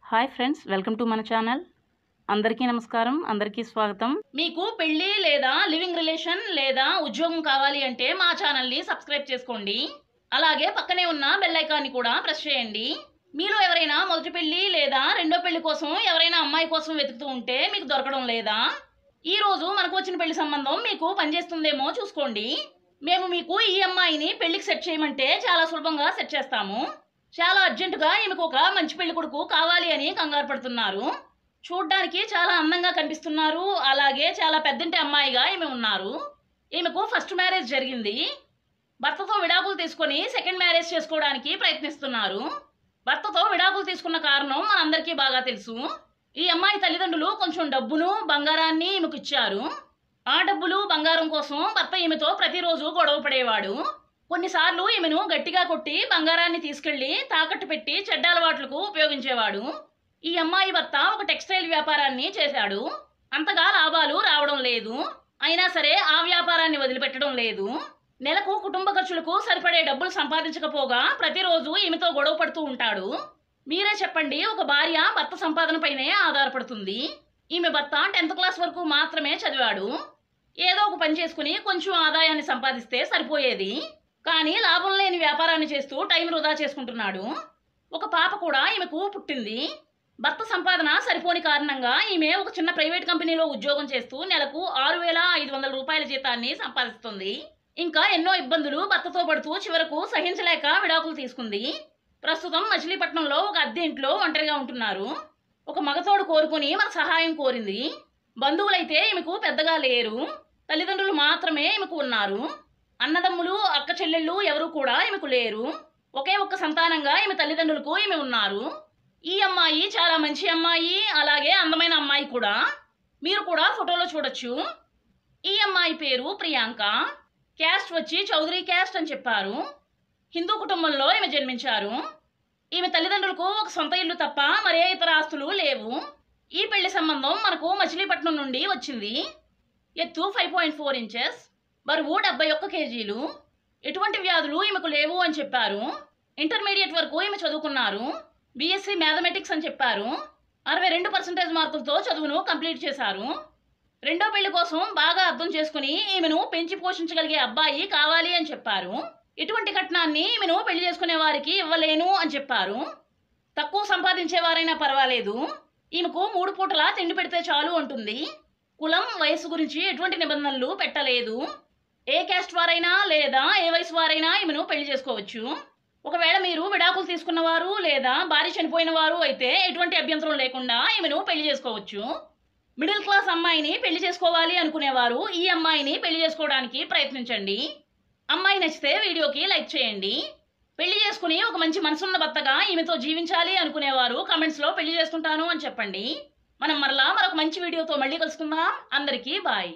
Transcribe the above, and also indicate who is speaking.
Speaker 1: Hi friends, welcome to మన channel. అందరికీ నమస్కారం, అందరికీ స్వాగతం. మీకు పెళ్లి లేదా లివింగ్ రిలేషన్ లేదా ఉద్యోగం కావాలి అంటే మా ఛానల్ని సబ్స్క్రైబ్ చేసుకోండి. అలాగే పక్కనే ఉన్న బెల్ ఐకాన్ని కూడా ప్రెస్ చేయండి. మీలో ఎవరైనా మొదటి పెళ్లి లేదా రెండో పెళ్లి కోసం ఎవరైనా అమ్మాయి కోసం వెతుకుతూ ఉంటే మీకు దొరకడం లేదా? ఈ రోజు మనకు వచ్చిన పెళ్లి సంబంధం మీకు పనిచేస్తుందేమో చూసుకోండి. మేము మీకు ఈ అమ్మాయిని పెళ్లికి సెట్ చేయమంటే చాలా సులభంగా సెట్ చేస్తాము. చాలా అర్జెంటుగా ఈమెకు ఒక మంచి పెళ్లి కొడుకు కావాలి అని కంగారు పడుతున్నారు. చూడ్డానికి చాలా అందంగా కనిపిస్తున్నారు. అలాగే చాలా పెద్దంటి అమ్మాయిగా ఈమె ఉన్నారు. ఈమెకు ఫస్ట్ మ్యారేజ్ జరిగింది. భర్తతో విడాకులు తీసుకొని సెకండ్ మ్యారేజ్ చేసుకోవడానికి ప్రయత్నిస్తున్నారు. భర్తతో విడాకులు తీసుకున్న కారణం మనందరికీ బాగా తెలుసు. ఈ అమ్మాయి తల్లిదండ్రులు కొంచెం డబ్బును బంగారాన్ని ఈమెకు ఇచ్చారు. ఆ డబ్బులు బంగారం కోసం భర్త ఈమెతో ప్రతిరోజు గొడవ పడేవాడు. కొన్నిసార్లు ఈమెను గట్టిగా కొట్టి బంగారాన్ని తీసుకెళ్లి తాకట్టు పెట్టి చెడ్డ అలవాట్లకు ఉపయోగించేవాడు. ఈ అమ్మాయి భర్త ఒక టెక్స్టైల్ వ్యాపారాన్ని చేశాడు. అంతగా లాభాలు రావడం లేదు. అయినా సరే ఆ వ్యాపారాన్ని వదిలిపెట్టడం లేదు. నెలకు కుటుంబ ఖర్చులకు సరిపడే డబ్బులు సంపాదించకపోగా ప్రతిరోజు ఈమెతో గొడవ పడుతూ ఉంటాడు. మీరే చెప్పండి, ఒక భార్య భర్త సంపాదనపైనే ఆధారపడుతుంది. ఈమె భర్త 10th క్లాస్ వరకు మాత్రమే చదివాడు. ఏదో ఒక పని చేసుకుని కొంచెం ఆదాయాన్ని సంపాదిస్తే సరిపోయేది. కానీ లాభం లేని వ్యాపారాన్ని చేస్తూ టైం వృధా చేసుకుంటున్నాడు. ఒక పాప కూడా ఈమెకు పుట్టింది. భర్త సంపాదన సరిపోని కారణంగా ఈమె ఒక చిన్న ప్రైవేట్ కంపెనీలో ఉద్యోగం చేస్తూ నెలకు 6,500 రూపాయల జీతాన్ని సంపాదిస్తుంది. ఇంకా ఎన్నో ఇబ్బందులు భర్తతో పడుతూ చివరకు సహించలేక విడాకులు తీసుకుంది. ప్రస్తుతం మచిలీపట్నంలో ఒక అద్దె ఇంట్లో ఒంటరిగా ఉంటున్నారు. ఒక మగతోడు కోరుకుని మన సహాయం కోరింది. బంధువులైతే ఈమెకు పెద్దగా లేరు. తల్లిదండ్రులు మాత్రమే ఈమెకు ఉన్నారు. అన్నదమ్ములు అక్క చెల్లెళ్ళు ఎవరు కూడా ఈమెకు లేరు. ఒకే ఒక్క సంతానంగా ఈమె తల్లిదండ్రులకు ఈమె ఉన్నారు. ఈ అమ్మాయి చాలా మంచి అమ్మాయి, అలాగే అందమైన అమ్మాయి కూడా. మీరు కూడా ఫోటోలో చూడొచ్చు. ఈ అమ్మాయి పేరు ప్రియాంక. క్యాస్ట్ వచ్చి చౌదరి క్యాస్ట్ అని చెప్పారు. హిందూ కుటుంబంలో ఈమె జన్మించారు. ఈమె తల్లిదండ్రులకు ఒక సొంత ఇల్లు తప్ప మరే ఇతర ఆస్తులు లేవు. ఈ పెళ్లి సంబంధం మనకు మచిలీపట్నం నుండి వచ్చింది. ఎత్తు 5.4 ఇంచెస్, బరువు 71 కేజీలు. ఎటువంటి వ్యాధులు ఈమెకు లేవు అని చెప్పారు. ఇంటర్మీడియట్ వరకు ఈమె చదువుకున్నారు. బీఎస్సీ మ్యాథమెటిక్స్ అని చెప్పారు. 62% మార్కులతో చదువును కంప్లీట్ చేశారు. రెండో పెళ్లి కోసం బాగా అర్థం చేసుకుని ఈమెను పెంచి పోషించగలిగే అబ్బాయి కావాలి అని చెప్పారు. ఇటువంటి కట్నాన్ని ఈమెను పెళ్లి చేసుకునే వారికి ఇవ్వలేను అని చెప్పారు. తక్కువ సంపాదించేవారైనా పర్వాలేదు, ఈమెకు 3 పూటలా తిండి పెడితే చాలు అంటుంది. కులం వయసు గురించి ఎటువంటి నిబంధనలు పెట్టలేదు. ఏ క్యాస్ట్ వారైనా లేదా ఏ వయసు వారైనా ఈమెను పెళ్లి చేసుకోవచ్చు. ఒకవేళ మీరు విడాకులు తీసుకున్నవారు లేదా భార్య చనిపోయిన వారు అయితే ఎటువంటి అభ్యంతరం లేకుండా ఈమెను పెళ్లి చేసుకోవచ్చు. మిడిల్ క్లాస్ అమ్మాయిని పెళ్లి చేసుకోవాలి అనుకునేవారు ఈ అమ్మాయిని పెళ్లి చేసుకోవడానికి ప్రయత్నించండి. అమ్మాయి నచ్చితే వీడియోకి లైక్ చేయండి. పెళ్లి చేసుకుని ఒక మంచి మనసున్న భర్తగా ఈమెతో జీవించాలి అనుకునేవారు కామెంట్స్లో పెళ్లి చేసుకుంటాను అని చెప్పండి. మనం మరలా మరొక మంచి వీడియోతో మళ్ళీ కలుసుకుందాం. అందరికీ బాయ్.